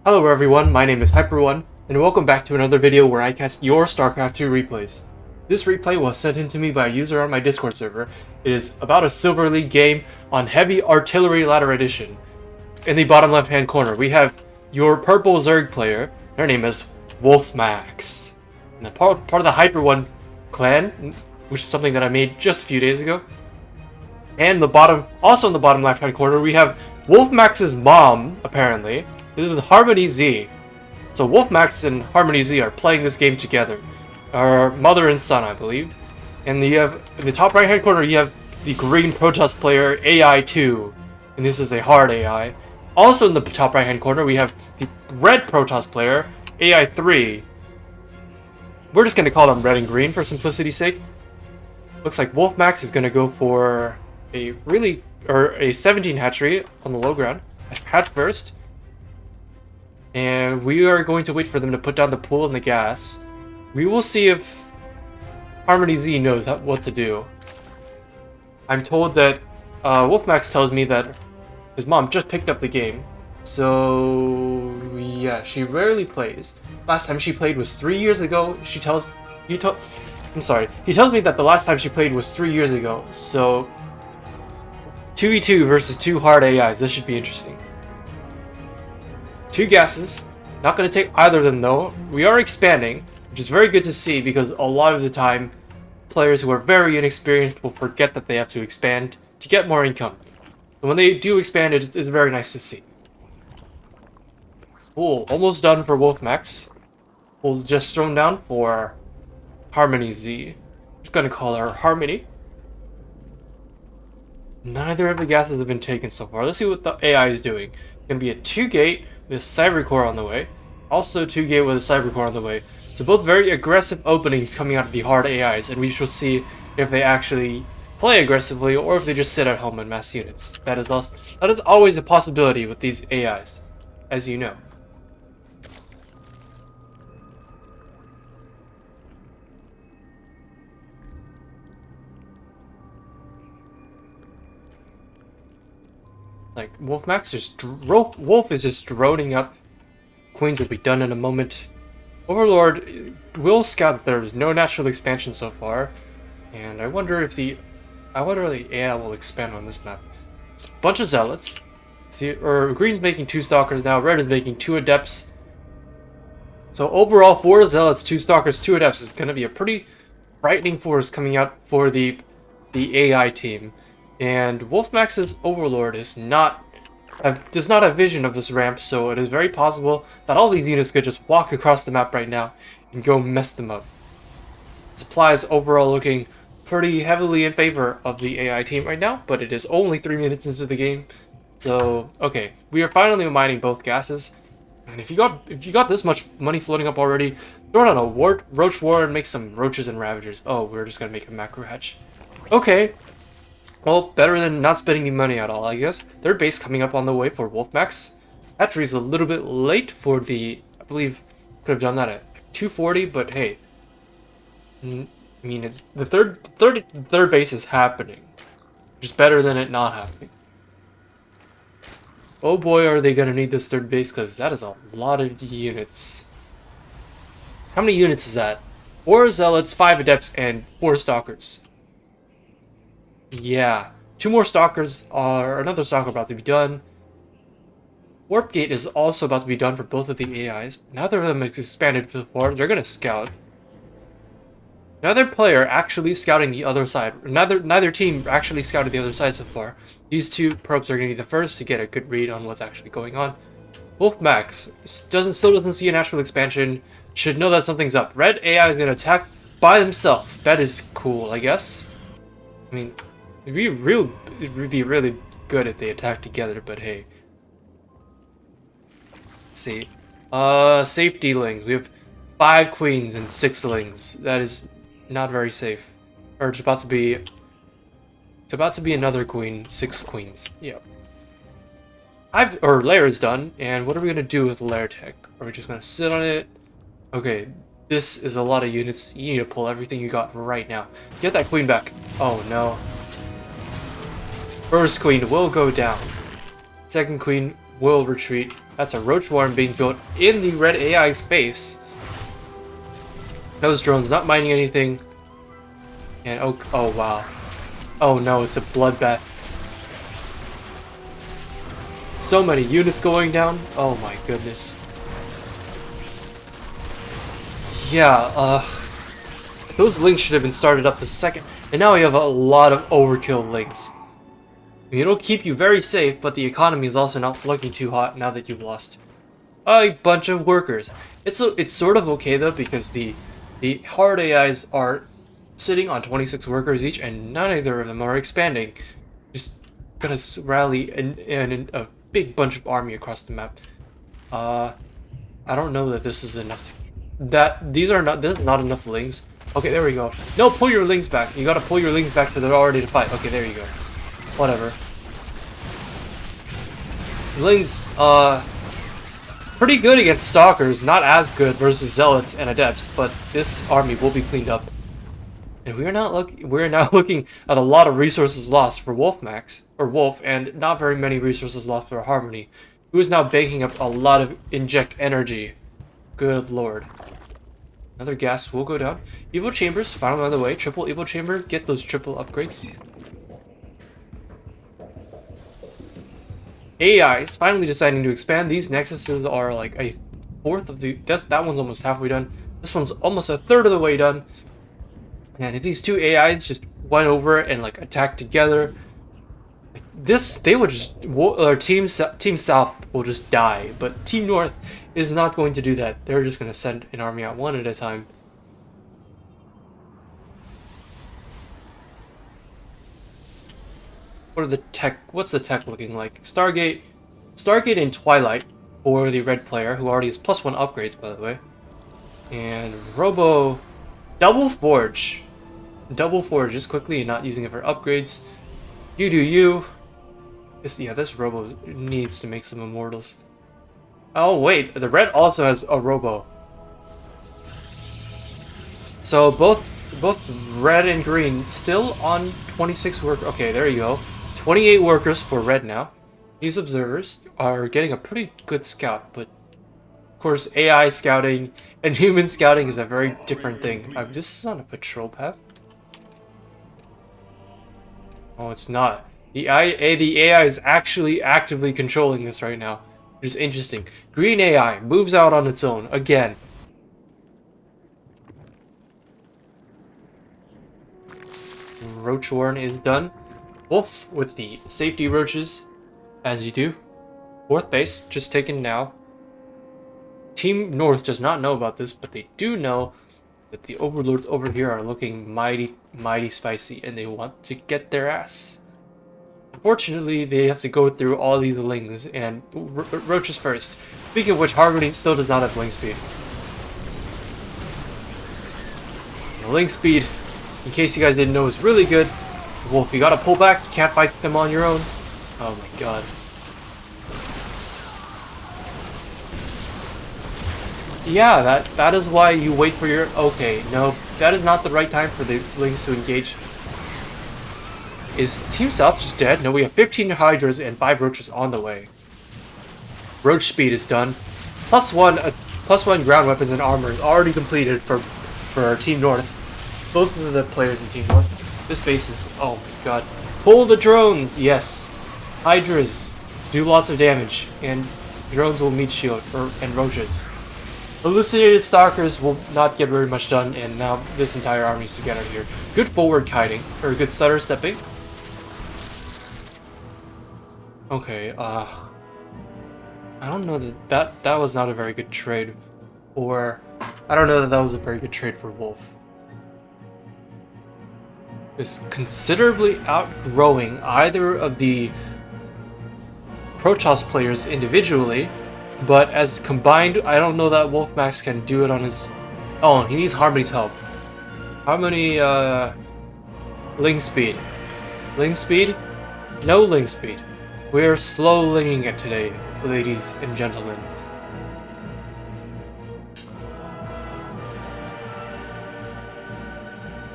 Hello everyone, my name is Hyper1, and welcome back to another video where I cast your StarCraft 2 replays. This replay was sent in to me by a user on my Discord server. It is about a Silver League game on Heavy Artillery Ladder Edition. In the bottom left hand corner, we have your purple Zerg player. Her name is Wolfmax. And part of the Hyper1 clan, which is something that I made just a few days ago. And also in the bottom left hand corner, we have Wolfmax's mom, apparently. This is Harmony Z. So Wolfmax and Harmony Z are playing this game together. Our mother and son, I believe. And you have, in the top right hand corner, you have the green Protoss player AI2. And this is a hard AI. Also in the top right hand corner, we have the red Protoss player, AI3. We're just going to call them red and green for simplicity's sake. Looks like Wolfmax is going to go for a 17 hatchery on the low ground. Hatch first. And we are going to wait for them to put down the pool and the gas. We will see if Harmony Z knows what to do. I'm told that Wolfmax tells me that his mom just picked up the game. So yeah, she rarely plays. Last time she played was 3 years ago. He tells me that the last time she played was 3 years ago. So 2v2 versus 2 hard AIs. This should be interesting. 2 gases. Not going to take either of them though. We are expanding, which is very good to see because a lot of the time players who are very inexperienced will forget that they have to expand to get more income. And when they do expand, it's very nice to see. Cool. Almost done for Wolfmax. We'll just throw him down for Harmony Z. Just going to call her Harmony. Neither of the gases have been taken so far. Let's see what the AI is doing. Going to be a 2-gate with Cybercore on the way. Also 2-gate with a Cybercore on the way. So both very aggressive openings coming out of the hard AIs, and we shall see if they actually play aggressively or if they just sit at home and mass units. That is always a possibility with these AIs, as you know. Like Wolf is just droning up. Queens will be done in a moment. Overlord will scout that there is no natural expansion so far, and I wonder if the AI will expand on this map. It's a bunch of zealots. Green's making 2 stalkers now. Red is making 2 adepts. So overall, 4 zealots, 2 stalkers, 2 adepts is going to be a pretty frightening force coming out for the AI team. And Wolfmax's Overlord does not have vision of this ramp, so it is very possible that all these units could just walk across the map right now and go mess them up. Supplies overall looking pretty heavily in favor of the AI team right now, but it is only 3 minutes into the game. So, okay, we are finally mining both gases. And if you got this much money floating up already, throw it on a roach war and make some roaches and ravagers. Oh, we're just gonna make a macro hatch. Okay. Well, better than not spending the money at all, I guess. Third base coming up on the way for Wolfmax. Hatchery's a little bit late for I believe, could have done that at 240, but hey. I mean, it's the third base is happening. Which is better than it not happening. Oh boy, are they gonna need this third base, because that is a lot of units. How many units is that? 4 zealots, 5 adepts, and 4 stalkers. Yeah, 2 more stalkers, or another stalker about to be done. Warp Gate is also about to be done for both of the AIs. Neither of them has expanded before. They're gonna scout. Neither player actually scouting the other side. Neither team actually scouted the other side so far. These 2 probes are gonna be the first to get a good read on what's actually going on. Wolfmax still doesn't see a natural expansion. Should know that something's up. Red AI is gonna attack by themselves. That is cool, I guess. I mean, it would be really good if they attack together, but hey. Let's see. Safety lings. We have 5 queens and 6 lings. That is not very safe. Or it's about to be another queen, 6 queens. Yeah. Lair is done, and what are we gonna do with Lair Tech? Are we just gonna sit on it? Okay, this is a lot of units. You need to pull everything you got right now. Get that queen back. Oh no. First queen will go down. Second queen will retreat. That's a Roach Warren being built in the red AI space. Those drones not mining anything. And oh wow. Oh no, it's a bloodbath. So many units going down. Oh my goodness. Yeah, those links should have been started up the second. And now we have a lot of overkill links. I mean, it'll keep you very safe, but the economy is also not looking too hot now that you've lost a bunch of workers. It's sort of okay though, because the hard AIs are sitting on 26 workers each, and neither of them are expanding. Just gonna rally in a big bunch of army across the map. I don't know that this is enough to... This is not enough lings. Okay, there we go. No, pull your lings back. You gotta pull your lings back to they're already to fight. Okay, there you go. Whatever. Lings, pretty good against stalkers, not as good versus zealots and adepts, but this army will be cleaned up. And we're now looking at a lot of resources lost for Wolf, and not very many resources lost for Harmony, who is now banking up a lot of inject energy. Good lord. Another gas will go down. Evil Chambers, finally on the way. Triple Evil Chamber, get those triple upgrades. AI is finally deciding to expand. These nexuses are like a fourth of the... That one's almost halfway done. This one's almost a third of the way done. And if these two AIs just went over and like attacked together, they would just... Team South will just die. But Team North is not going to do that. They're just going to send an army out one at a time. What's the tech looking like? Stargate and Twilight for the red player, who already has +1 upgrades, by the way. And Robo Double Forge, just quickly and not using it for upgrades. You do you. This Robo needs to make some immortals. Oh wait, the red also has a Robo. So both red and green still on 26 work. Okay, there you go. 28 workers for red now. These observers are getting a pretty good scout, but of course AI scouting and human scouting is a very different thing. This is on a patrol path. Oh, it's not. The AI is actually actively controlling this right now, which is interesting. Green AI moves out on its own again. Roach Warren is done. Wolf with the safety roaches, as you do. Fourth base, just taken now. Team North does not know about this, but they do know that the overlords over here are looking mighty spicy, and they want to get their ass. Unfortunately, they have to go through all these lings, and roaches first. Speaking of which, Harmony still does not have ling speed. The ling speed, in case you guys didn't know, is really good. Wolf, you gotta pull back. You can't fight them on your own. Oh my god. Yeah, that is why you wait for your... Okay, no, that is not the right time for the lings to engage. Is Team South just dead? No, we have 15 Hydras and 5 Roaches on the way. Roach speed is done. +1 ground weapons and armor is already completed for Team North. Both of the players in Team North. This base is... Oh my god. Pull the drones! Yes! Hydras do lots of damage, and drones will meet shield, and roaches. Elucidated stalkers will not get very much done, and now this entire army is together here. Good forward kiting, or good stutter stepping. Okay, I don't know that was not a very good trade, or I don't know that was a very good trade for Wolf. Is considerably outgrowing either of the Protoss players individually, but as combined, I don't know that Wolfmax can do it on his... Oh, he needs Harmony's help. Harmony, ling speed. Ling speed? No ling speed. We're slow linging it today, ladies and gentlemen.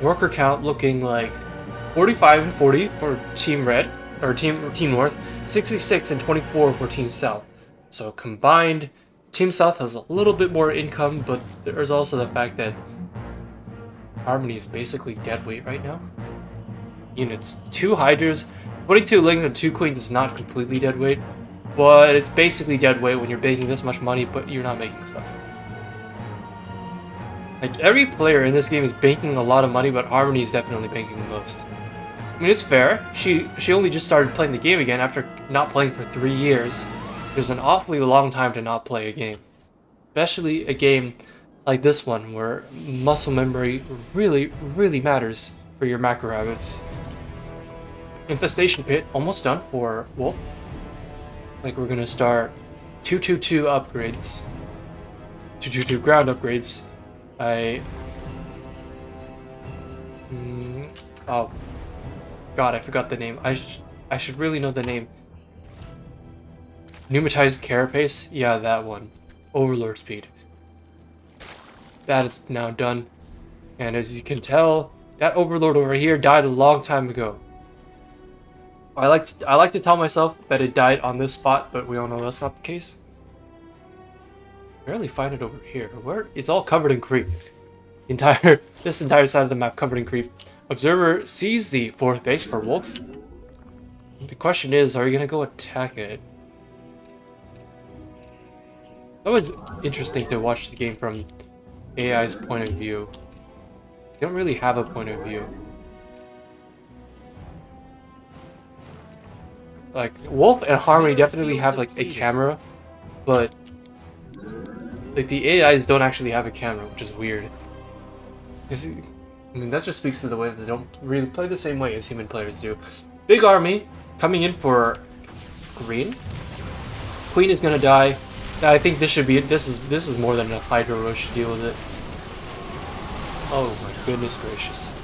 Worker count looking like 45 and 40 for Team Red, or Team North, 66 and 24 for Team South. So combined, Team South has a little bit more income, but there's also the fact that Harmony is basically dead weight right now. Units, 2 Hydras, 22 Lings and 2 Queens is not completely dead weight, but it's basically dead weight when you're making this much money, but you're not making stuff. Like, every player in this game is banking a lot of money, but Harmony is definitely banking the most. I mean, it's fair. She only just started playing the game again after not playing for 3 years. There's an awfully long time to not play a game. Especially a game like this one, where muscle memory really, really matters for your macro habits. Infestation Pit, almost done for Wolf. Like, we're gonna start 222 upgrades. 222 ground upgrades. Oh, God, I forgot the name. I should really know the name. Pneumatized Carapace? Yeah, that one. Overlord Speed. That is now done. And as you can tell, that Overlord over here died a long time ago. I like to tell myself that it died on this spot, but we all know that's not the case. Barely find it over here. Where it's all covered in creep. This entire side of the map covered in creep. Observer sees the 4th base for Wolf. The question is, are you gonna go attack it? That was interesting to watch the game from AI's point of view. They don't really have a point of view. Like, Wolf and Harmony definitely have like a camera, but like the AIs don't actually have a camera, which is weird. I mean, that just speaks to the way that they don't really play the same way as human players do. Big army coming in for green. Queen is gonna die. I think this should be it. This is more than enough Hydra Rush to deal with it. Oh my goodness gracious.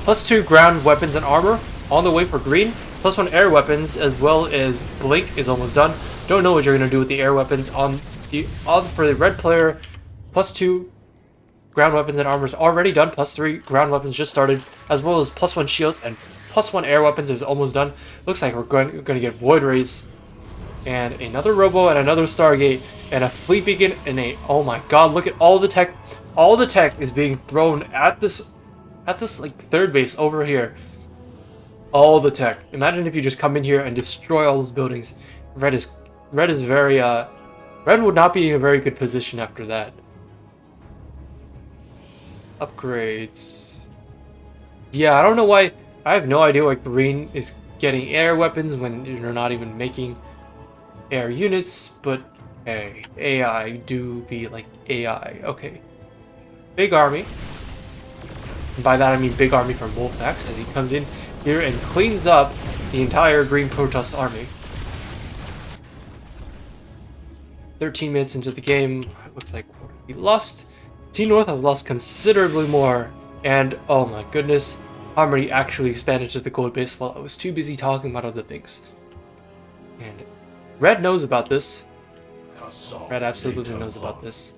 +2 ground weapons and armor on the way for green. +1 air weapons as well as Blink is almost done. Don't know what you're gonna do with the air weapons for the red player. +2 ground weapons and armor is already done. +3 ground weapons just started, as well as +1 shields and +1 air weapons is almost done. Looks like we're going to get Void Rays and another Robo and another Stargate and a Fleet Beacon and a, oh my god, look at all the tech. All the tech is being thrown at this like 3rd base over here. All the tech. Imagine if you just come in here and destroy all those buildings. Red is very Red would not be in a very good position after that. Upgrades. Yeah, I don't know why. I have no idea why green is getting air weapons when you're not even making air units, but hey, AI do be like AI. Okay. Big army. And by that I mean big army from Wolfax, as he comes in here and cleans up the entire green Protoss army. 13 minutes into the game, it looks like we lost. Team North has lost considerably more, and oh my goodness, Harmony actually expanded to the gold base while I was too busy talking about other things. And Red knows about this. Red absolutely knows about this.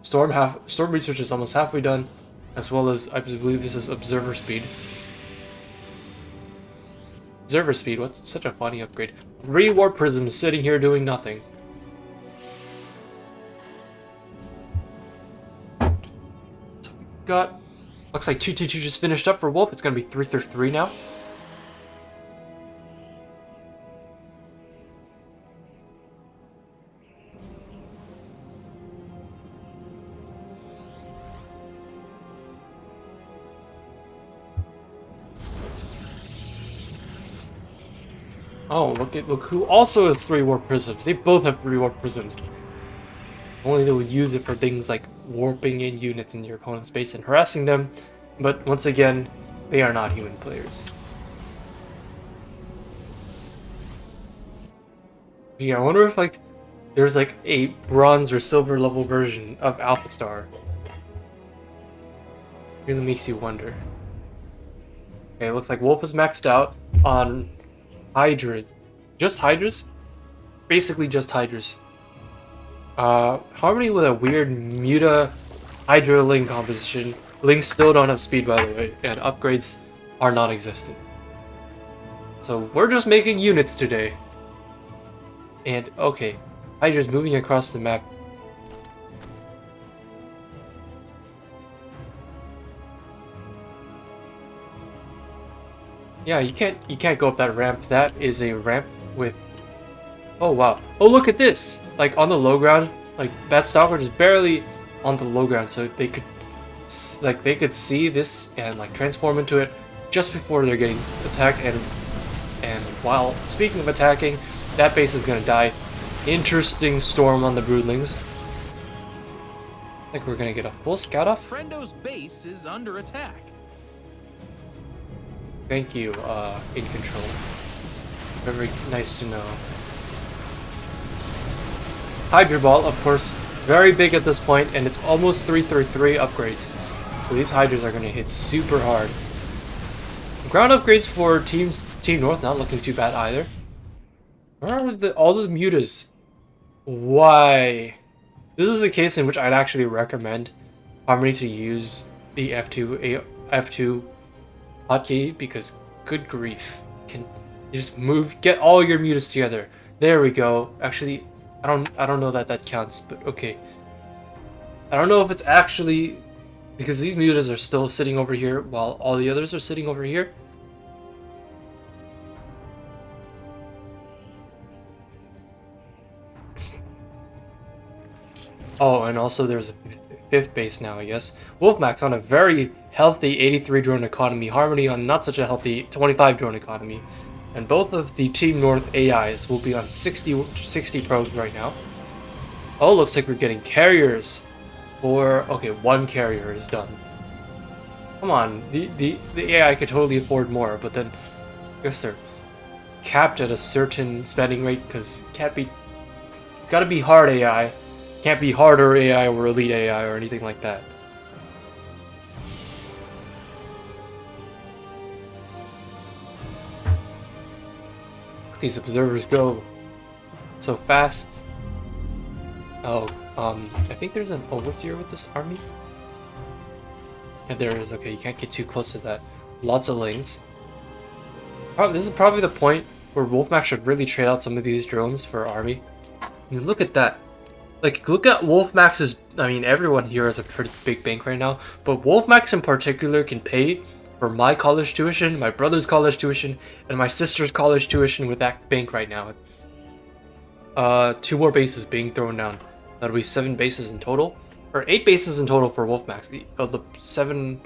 Storm research is almost halfway done, as well as I believe this is Observer Speed. Observer Speed, what's such a funny upgrade. 3 Warp Prisms sitting here doing nothing. So we got, looks like 222 just finished up for Wolf. It's gonna be 333 now. Oh, look who also has 3 Warp Prisms. They both have 3 Warp Prisms. Only they would use it for things like warping in units in your opponent's base and harassing them. But once again, they are not human players. Yeah, I wonder if like there's like a bronze or silver level version of Alpha Star. Really makes you wonder. Okay, it looks like Wolf is maxed out on Hydra. Just Hydras? Basically just Hydras. Harmony with a weird Muta Hydra Ling composition. Lings still don't have speed, by the way, and upgrades are non-existent. So we're just making units today. And okay, Hydra's moving across the map. Yeah, you can't go up that ramp. That is a ramp with. Oh wow! Oh look at this! Like on the low ground, like that stalker is barely on the low ground, so they could see this and like transform into it just before they're getting attacked. And while speaking of attacking, that base is gonna die. Interesting storm on the broodlings. I think we're gonna get a full scout off. Friendo's base is under attack. Thank you, in control. Very nice to know. Hydra Ball, of course, very big at this point, and it's almost 333 upgrades. So these Hydras are going to hit super hard. Ground upgrades for Team North, not looking too bad either. Where are all the mutas? Why? This is a case in which I'd actually recommend Harmony to use the F2 hotkey, because good grief, can you just get all your mutas together. There we go. Actually, I don't know that counts, but okay. I don't know if it's actually because these mutas are still sitting over here while all the others are sitting over here. Oh, and also there's a fifth base now, I guess. Wolfmax on a very healthy 83 drone economy, Harmony on not such a healthy 25 drone economy. And both of the Team North AIs will be on 60 probes right now. Oh, looks like we're getting carriers. Okay, one carrier is done. Come on, the AI could totally afford more, but then I guess they're capped at a certain spending rate because gotta be hard AI. Can't be harder AI or elite AI or anything like that. These observers go so fast. Oh, I think there's an overseer with this army. Yeah, there is. Okay, you can't get too close to that. Lots of lings. This is probably the point where Wolfmax should really trade out some of these drones for army. I mean, look at that. Like, look at Wolfmax's. I mean, everyone here has a pretty big bank right now, but Wolfmax in particular can pay for my college tuition, my brother's college tuition, and my sister's college tuition with that bank right now. 2 more bases being thrown down. That'll be 7 bases in total, or 8 bases in total for Wolfmax. The 7,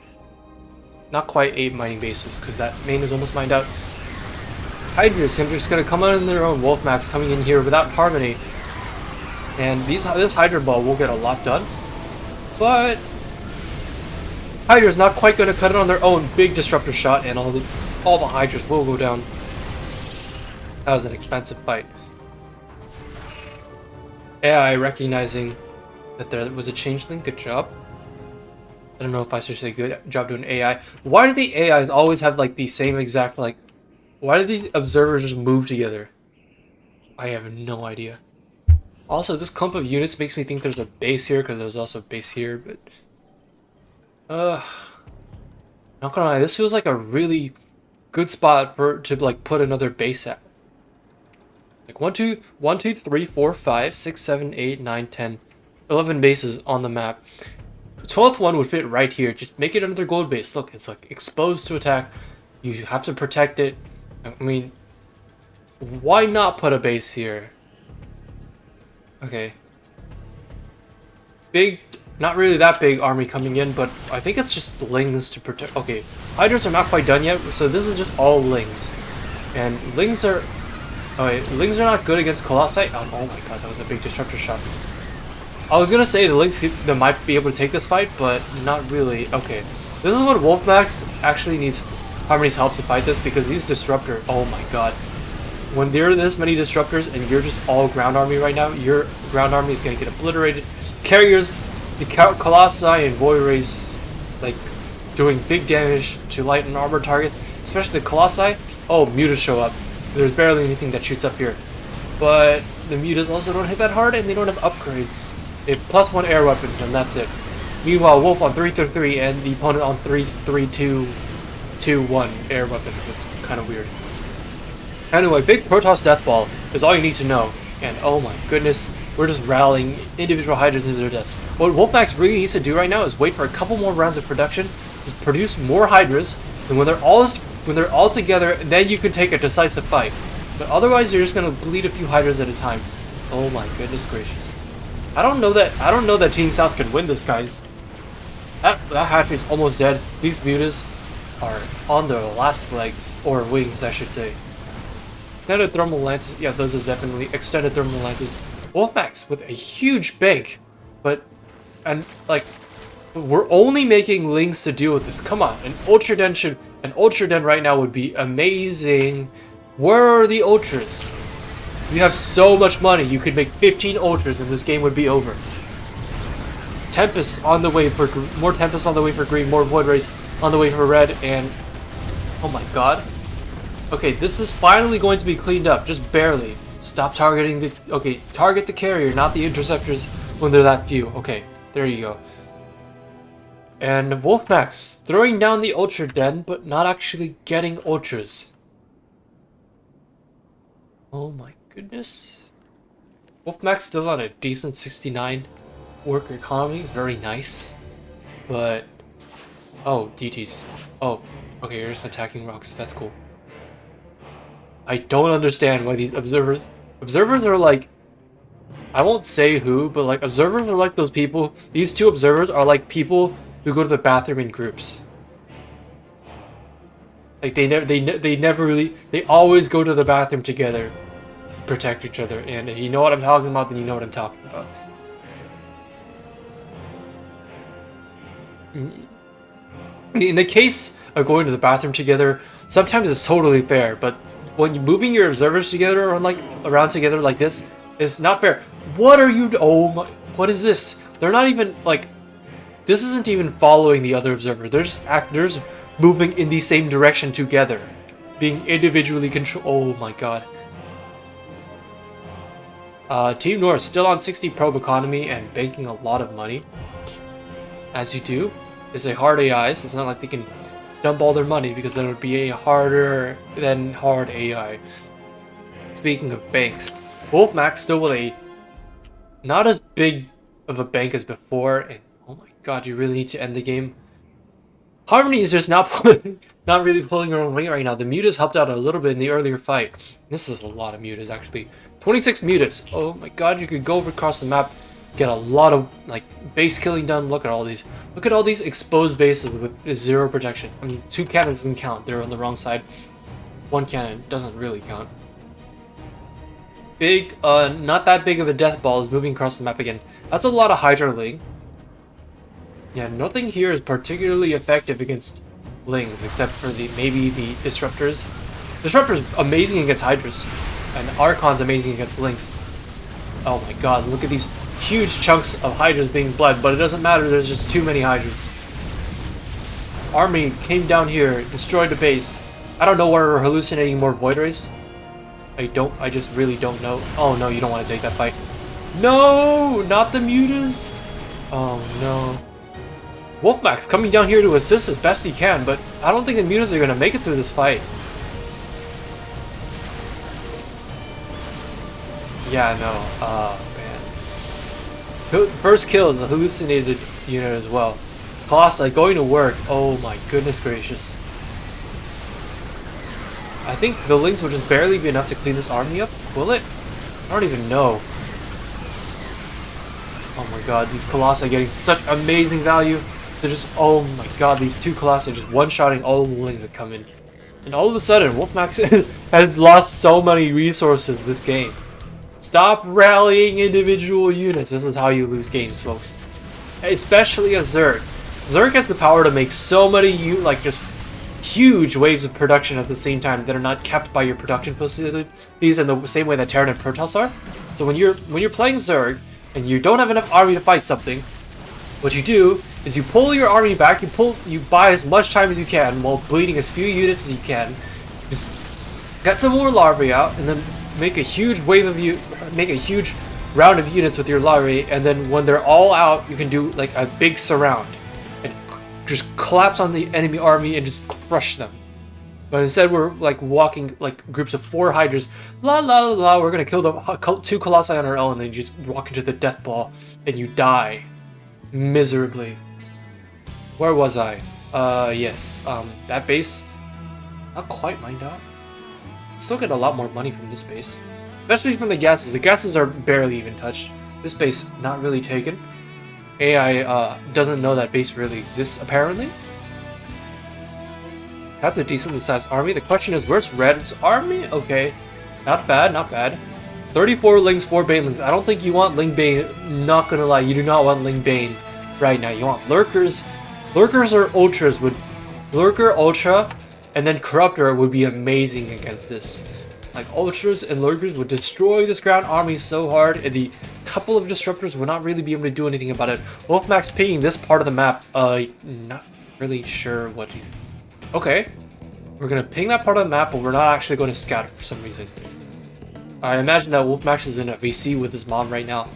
not quite 8 mining bases, because that main is almost mined out. Hydra's just gonna come out on their own. Wolfmax coming in here without Harmony. And this Hydra Ball will get a lot done, but Hydra's not quite going to cut it on their own. Big disruptor shot, and all the Hydras will go down. That was an expensive fight. AI recognizing that there was a changeling. Good job. I don't know if I should say good job doing AI. Why do the AIs always have like the same exact like? Why do these observers just move together? I have no idea. Also, this clump of units makes me think there's a base here, because there's also a base here, but... not gonna lie, this feels like a really good spot to like put another base at. Like 1, 2, 3, 4, 5, 6, 7, 8, 9, 10, 11 bases on the map. The 12th one would fit right here. Just make it another gold base. Look, it's like exposed to attack. You have to protect it. I mean, why not put a base here? Okay. Big, not really that big army coming in, but I think it's just lings to protect. Okay, Hydras are not quite done yet, so this is just all lings. And lings are... Oh wait, lings are not good against Colossi. Oh my god, that was a big disruptor shot. I was gonna say the lings that might be able to take this fight, but not really. Okay, this is what Wolfmax actually needs Harmony's help to fight this, because these disruptors... Oh my god. When there are this many disruptors and you're just all ground army right now, your ground army is going to get obliterated. Carriers, the Colossi and Void Rays, like, doing big damage to light and armor targets, especially the Colossi. Oh, mutas show up. There's barely anything that shoots up here. But the mutas also don't hit that hard, and they don't have upgrades. They have +1 air weapons, and that's it. Meanwhile, Wolf on 333 and the opponent on 33221 air weapons. It's kind of weird. Anyway, big Protoss Death Ball is all you need to know. And oh my goodness, we're just rallying individual Hydras into their deaths. What Wolfmax really needs to do right now is wait for a couple more rounds of production, just produce more Hydras, and when they're all together, then you can take a decisive fight. But otherwise, you're just gonna bleed a few Hydras at a time. Oh my goodness gracious! I don't know that Team South can win this, guys. That hatchery's almost dead. These mutas are on their last legs, or wings, I should say. Extended thermal lances, yeah, those are definitely extended thermal lances. Wolfmax with a huge bank, and we're only making Lings to deal with this. Come on, an Ultra Den right now would be amazing. Where are the Ultras? You have so much money, you could make 15 Ultras and this game would be over. Tempest on the way for more Tempest on the way for green, more Void Rays on the way for red, and oh my god. Okay, this is finally going to be cleaned up, just barely. Stop targeting the... Okay, target the carrier, not the interceptors when they're that few. Okay, there you go. And Wolfmax throwing down the Ultra Den, but not actually getting Ultras. Oh my goodness. Wolfmax still on a decent 69 worker economy, very nice. But... Oh, DTs. Oh, okay, you're just attacking rocks, that's cool. I don't understand why these observers are like, I won't say who, but like observers are like those people. These two observers are like people who go to the bathroom in groups. Like they always go to the bathroom together, protect each other. And if you know what I'm talking about, then you know what I'm talking about. In the case of going to the bathroom together, sometimes it's totally fair, but when you're moving your observers together or around together like this, it's not fair. What are you? Oh my! What is this? They're not even like. This isn't even following the other observer. They're just moving in the same direction together, being individually controlled. Oh my god. Team North still on 60 probe economy and banking a lot of money. As you do, it's a hard AI, so it's not like they can dump all their money, because then it would be a harder than hard AI. Speaking of banks, Wolfmax still with a not as big of a bank as before, and oh my god, you really need to end the game. Harmony is just not really pulling her own weight right now. The mutas helped out a little bit in the earlier fight. This is a lot of mutas actually. 26 mutas. Oh my god, you could go across the map, get a lot of like base killing done. Look at all these. Look at all these exposed bases with zero protection. I mean, 2 cannons doesn't count. They're on the wrong side. 1 cannon doesn't really count. Big, not that big of a death ball is moving across the map again. That's a lot of Hydra Ling. Yeah, nothing here is particularly effective against Lings, except for maybe the Disruptors. Disruptor's amazing against Hydras, and Archon's amazing against Lings. Oh my god, look at these huge chunks of Hydras being bled, but it doesn't matter, there's just too many Hydras. Army came down here, destroyed the base. I don't know why we're hallucinating more Void Rays. I just really don't know. Oh no, you don't want to take that fight. No, not the mutas. Oh no. Wolfmax coming down here to assist as best he can, but I don't think the mutas are going to make it through this fight. Yeah, no, man. First kill is a hallucinated unit as well. Colossi going to work. Oh my goodness gracious. I think the Lings will just barely be enough to clean this army up. Will it? I don't even know. Oh my god, these Colossi are getting such amazing value. They're just, oh my god, these 2 Colossi are just one-shotting all the Lings that come in. And all of a sudden, Wolfmax has lost so many resources this game. Stop rallying individual units. This is how you lose games, folks. Especially a Zerg. Zerg has the power to make so many, just huge waves of production at the same time that are not kept by your production facilities in the same way that Terran and Protoss are. So when you're playing Zerg and you don't have enough army to fight something, what you do is you pull your army back, you buy as much time as you can while bleeding as few units as you can. Just get some more larvae out, and then make a huge round of units with your larvae, and then when they're all out, you can do like a big surround and just collapse on the enemy army and just crush them. But instead we're like walking like groups of 4 Hydras. La la la la, we're gonna kill the 2 Colossi on our own, and then you just walk into the death ball and you die. Miserably. Where was I? Yes. That base. Not quite mined out. Still get a lot more money from this base. Especially from the gases. The gases are barely even touched. This base not really taken. AI doesn't know that base really exists, apparently. That's a decently sized army. The question is, where's Red's army? Okay. Not bad, not bad. 34 Lings, 4 Banelings. I don't think you want Ling Bane. Not gonna lie, you do not want Ling Bane right now. You want Lurkers. Lurkers or Ultras would... Lurker, Ultra, and then Corruptor would be amazing against this. Like, Ultras and Lurkers would destroy this ground army so hard, and the couple of Disruptors would not really be able to do anything about it. Wolfmax pinging this part of the map, not really sure what he... Okay. We're gonna ping that part of the map, but we're not actually going to scout it for some reason. I imagine that Wolfmax is in a VC with his mom right now.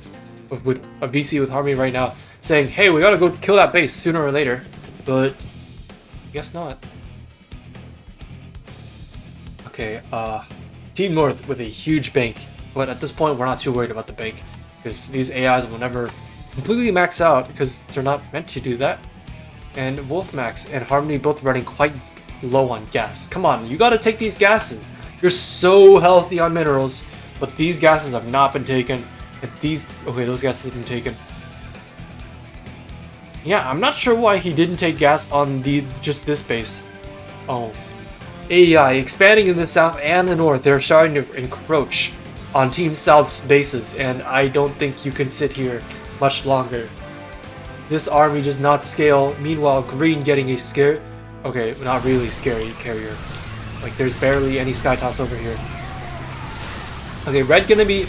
With a VC with Harmony right now, saying, hey, we gotta go kill that base sooner or later. But... I guess not. Okay, Team North with a huge bank, but at this point we're not too worried about the bank, because these AIs will never completely max out, because they're not meant to do that. And Wolfmax and Harmony both running quite low on gas. Come on, you gotta take these gases. You're so healthy on minerals, but these gases have not been taken. And these... Okay, those gases have been taken. Yeah, I'm not sure why he didn't take gas on just this base. Oh. AI expanding in the south and the north. They're starting to encroach on Team South's bases, and I don't think you can sit here much longer. This army does not scale. Meanwhile, Green getting a scare... Okay, not really scary carrier. Like, there's barely any sky toss over here. Okay, Red gonna be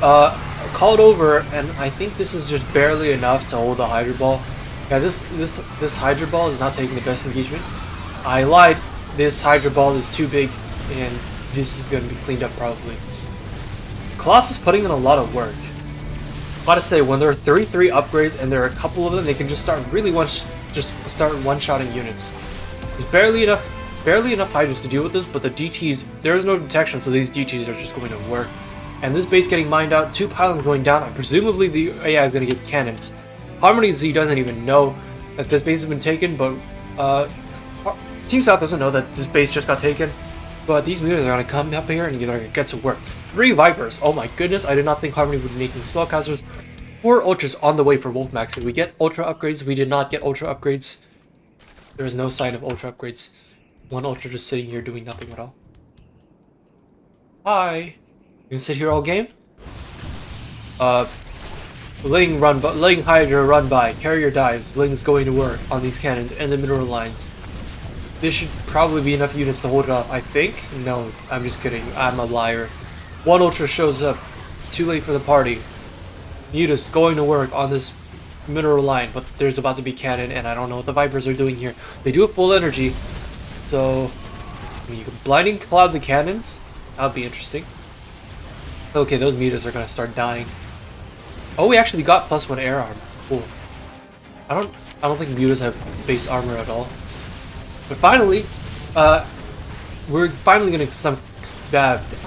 called over, and I think this is just barely enough to hold the Hydra Ball. Yeah, this Hydra Ball is not taking the best engagement. I lied. This Hydra Ball is too big, and this is gonna be cleaned up probably. Colossus putting in a lot of work. Gotta say, when there are 33 upgrades and there are a couple of them, they can just start really one-shotting units. There's barely enough Hydras to deal with this, but the DTs, there is no detection, so these DTs are just going to work. And this base getting mined out, 2 pylons going down, and presumably the AI is going to get cannons. Harmony Z doesn't even know that this base has been taken, but Team South doesn't know that this base just got taken. But these meters are going to come up here and they're going to get to work. 3 Vipers, oh my goodness, I did not think Harmony would be making spellcasters. 4 Ultras on the way for Wolfmax. Did we get Ultra upgrades? We did not get Ultra upgrades. There is no sign of Ultra upgrades. 1 Ultra just sitting here doing nothing at all. Hi! You can sit here all game? Ling Hydra run by. Carrier dives. Ling's going to work on these cannons and the mineral lines. This should probably be enough units to hold it up, I think? No, I'm just kidding. I'm a liar. 1 Ultra shows up. It's too late for the party. Mutus going to work on this mineral line, but there's about to be cannon, and I don't know what the Vipers are doing here. They do have full energy, so I mean, you can blinding cloud the cannons. That would be interesting. Okay, those Mutas are gonna start dying. Oh, we actually got +1 air armor. Cool. I don't think Mutas have base armor at all. But finally, we're finally gonna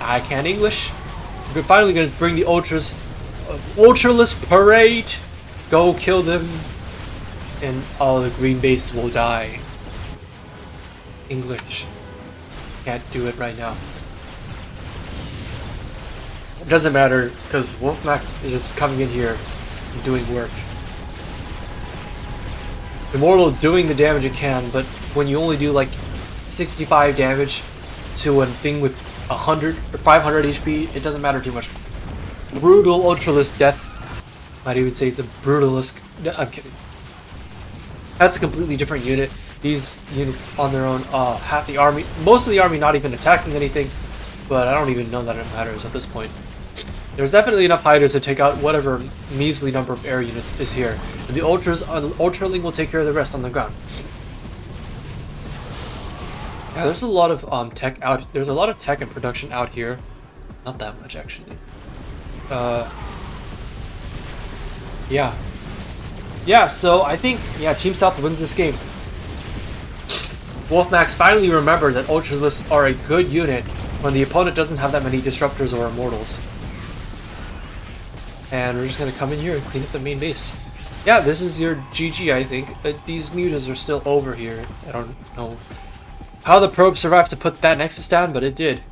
I can't English. We're finally gonna bring the Ultras. Ultraless parade. Go kill them, and all the green base will die. English. Can't do it right now. It doesn't matter, because Wolfmax is just coming in here and doing work. Immortal doing the damage it can, but when you only do like 65 damage to a thing with 100 or 500 HP, it doesn't matter too much. Brutal Ultraless death. Might even say it's a brutalist. I'm kidding. That's a completely different unit. These units on their own, half the army, most of the army not even attacking anything, but I don't even know that it matters at this point. There's definitely enough Hydras to take out whatever measly number of air units is here, and the Ultraling will take care of the rest on the ground. Yeah, there's a lot of tech out. There's a lot of tech and production out here. Not that much actually. Yeah, so I think, Team South wins this game. Wolfmax finally remembers that Ultralisks are a good unit when the opponent doesn't have that many Disruptors or Immortals. And we're just gonna come in here and clean up the main base. Yeah, this is your GG, I think. These mutas are still over here. I don't know how the probe survived to put that Nexus down, but it did.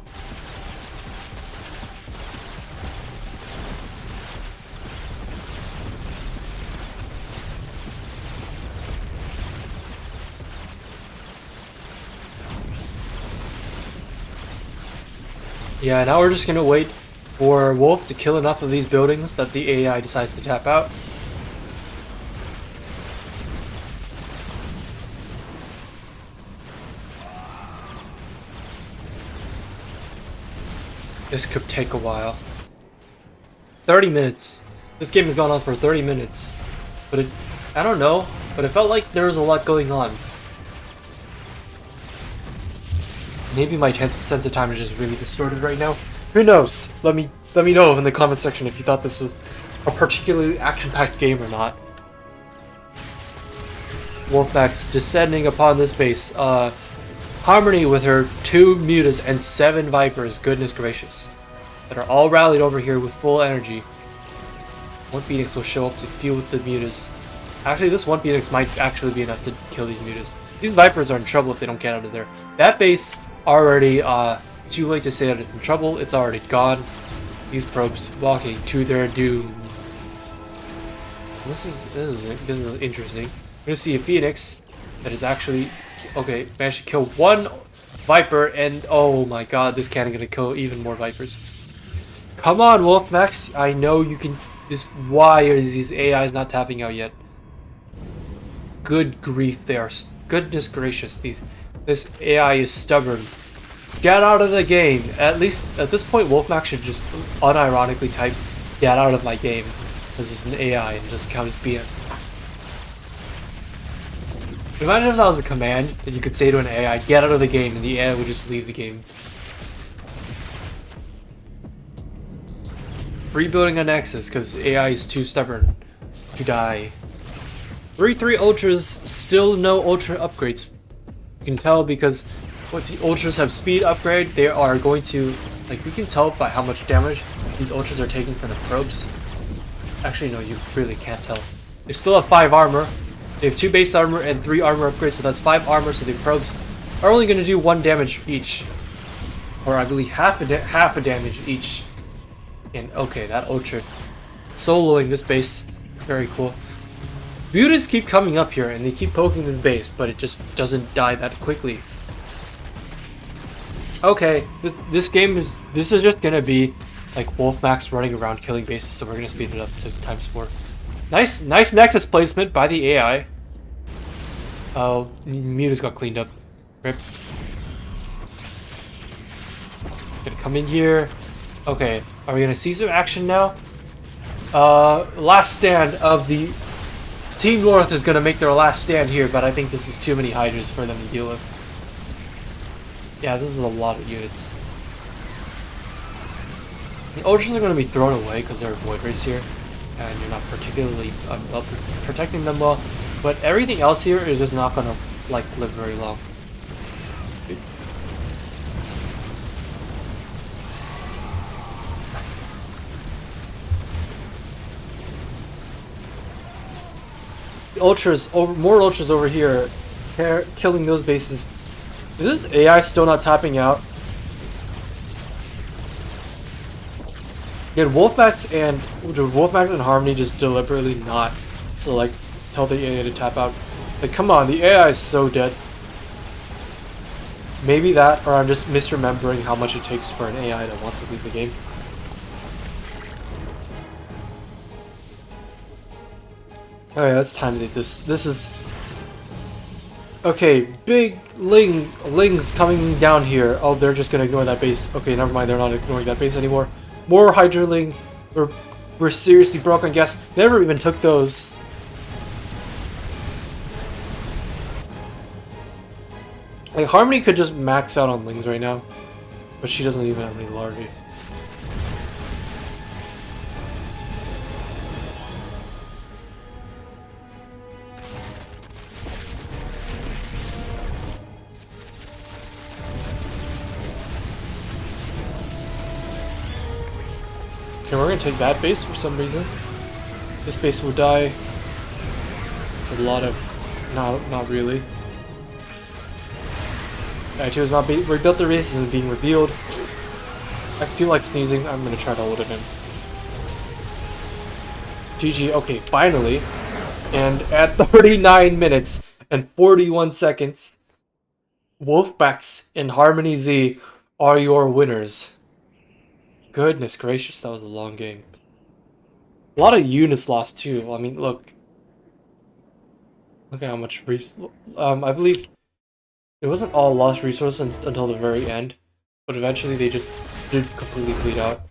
Yeah, now we're just gonna wait for Wolf to kill enough of these buildings that the AI decides to tap out. This could take a while. 30 minutes. This game has gone on for 30 minutes. But I don't know, but it felt like there was a lot going on. Maybe my sense of time is just really distorted right now. Who knows? Let me know in the comment section if you thought this was a particularly action-packed game or not. Wolfmax descending upon this base. Harmony with her 2 mutas and 7 vipers, goodness gracious. That are all rallied over here with full energy. One Phoenix will show up to deal with the mutas. Actually, this one Phoenix might actually be enough to kill these mutas. These vipers are in trouble if they don't get out of there. That base already, too late to say that it's in trouble. It's already gone. These probes walking to their doom. This is interesting. We're gonna see a Phoenix that is actually okay. Managed to kill 1 Viper, and oh my god, this cannon gonna kill even more Vipers. Come on, Wolfmax! I know you can. Why are these AIs not tapping out yet? Good grief, they are. Goodness gracious, this AI is stubborn. Get out of the game. At least at this point, Wolfmax should just unironically type "Get out of my game," because it's an AI and just comes being. Imagine if that was a command that you could say to an AI, "Get out of the game," and the AI would just leave the game. Rebuilding a Nexus because AI is too stubborn to die. 3-3 Ultras, still no Ultra upgrades. You can tell because once the Ultras have speed upgrade, they are going to, like, we can tell by how much damage these Ultras are taking from the probes. Actually, no, you really can't tell. They still have 5 armor. They have 2 base armor and 3 armor upgrades, so that's 5 armor, so the probes are only going to do 1 damage each. Or I believe half a damage each. And okay, that Ultra soloing this base, very cool. Mutas keep coming up here and they keep poking this base, but it just doesn't die that quickly. Okay, this is just gonna be like Wolfmax running around killing bases, so we're gonna speed it up to ×4. Nice Nexus placement by the AI. Oh, Mutas got cleaned up. Rip. Gonna come in here. Okay, are we gonna see some action now? Last stand of the Team North is gonna make their last stand here, but I think this is too many Hydras for them to deal with. Yeah, this is a lot of units. The Ultras are gonna be thrown away because there are Void Rays here, and you're not particularly protecting them well. But everything else here is just not gonna like live very long. Ultras over, more Ultras over here, killing those bases. Is this AI still not tapping out? Did Wolfmax and Harmony just deliberately not select tell the AI to tap out? Like, come on, the AI is so dead. Maybe that, or I'm just misremembering how much it takes for an AI that wants to leave the game. Alright, that's time to do this. This is... Okay, big Lings coming down here. Oh, they're just gonna ignore that base. Okay, never mind, they're not ignoring that base anymore. More Hydra Ling. We're seriously broke on gas. Never even took those. Like, Harmony could just max out on Lings right now. But she doesn't even have any larvae. Okay, we're gonna take that base for some reason. This base will die. It's a lot of... not really. I2 is not being rebuilt, the base isn't being revealed. I feel like sneezing, I'm gonna try to hold it in. GG, okay, finally. And at 39 minutes and 41 seconds, Wolfbacks and Harmony Z are your winners. Goodness gracious, that was a long game. A lot of units lost too. I mean, look at how much I believe it wasn't all lost resources until the very end, but eventually they just did completely bleed out.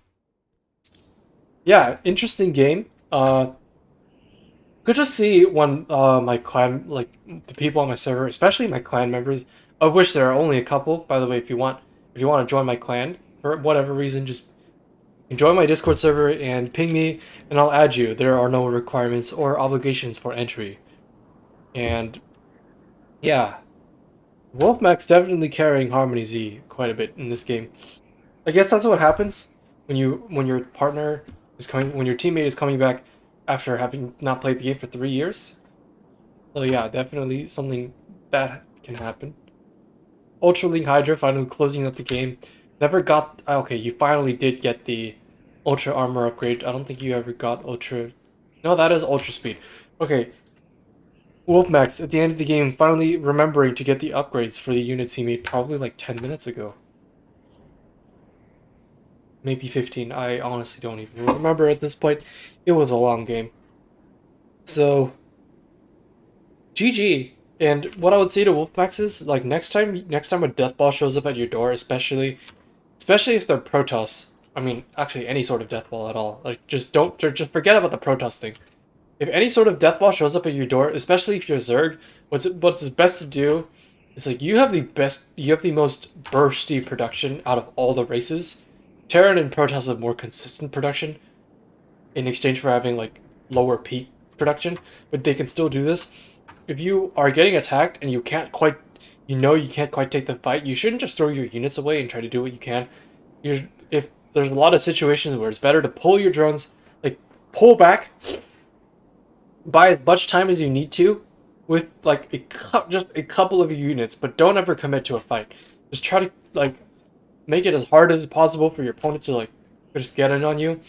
Yeah, interesting game. Good to see when my clan, like the people on my server, especially my clan members, of which there are only a couple. By the way, if you want to join my clan for whatever reason, just join my Discord server and ping me, and I'll add you. There are no requirements or obligations for entry. And yeah, Wolfmax definitely carrying Harmony Z quite a bit in this game. I guess that's what happens when your partner is coming, when your teammate is coming back after having not played the game for 3 years. So yeah, definitely something that can happen. Ultra Link Hydra finally closing up the game. Never got... Okay, you finally did get the Ultra Armor upgrade. I don't think you ever got Ultra... No, that is Ultra Speed. Okay, Wolfmax, at the end of the game, finally remembering to get the upgrades for the units he made probably like 10 minutes ago. Maybe 15. I honestly don't even remember at this point. It was a long game. So, GG. And what I would say to Wolfpacks is, like, next time a death ball shows up at your door, especially if they're Protoss. I mean, actually, any sort of death ball at all. Like, just forget about the Protoss thing. If any sort of death ball shows up at your door, especially if you're Zerg, what's best to do is, like, you have the most bursty production out of all the races. Terran and Protoss have more consistent production in exchange for having, like, lower peak production, but they can still do this. If you are getting attacked and you can't quite take the fight, you shouldn't just throw your units away and try to do what you can. If there's a lot of situations where it's better to pull your drones, like, pull back, buy as much time as you need to with, like, just a couple of units, but don't ever commit to a fight. Just try to, like, make it as hard as possible for your opponent to, like, just get in on you.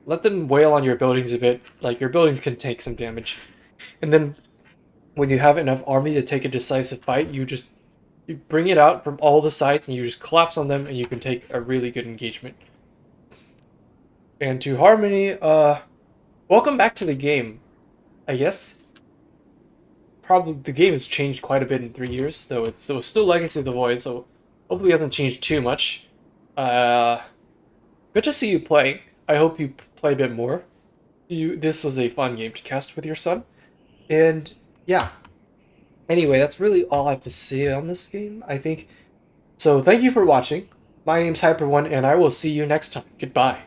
Let them wail on your buildings a bit. Like, your buildings can take some damage. And then when you have enough army to take a decisive fight, you bring it out from all the sides and you just collapse on them and you can take a really good engagement. And to Harmony, welcome back to the game. I guess probably the game has changed quite a bit in 3 years, so it was still Legacy of the Void, so hopefully it hasn't changed too much. Good to see you play. I hope you play a bit more. This was a fun game to cast with your son. And yeah. Anyway, that's really all I have to say on this game, I think. So thank you for watching. My name's Hyper1, and I will see you next time. Goodbye.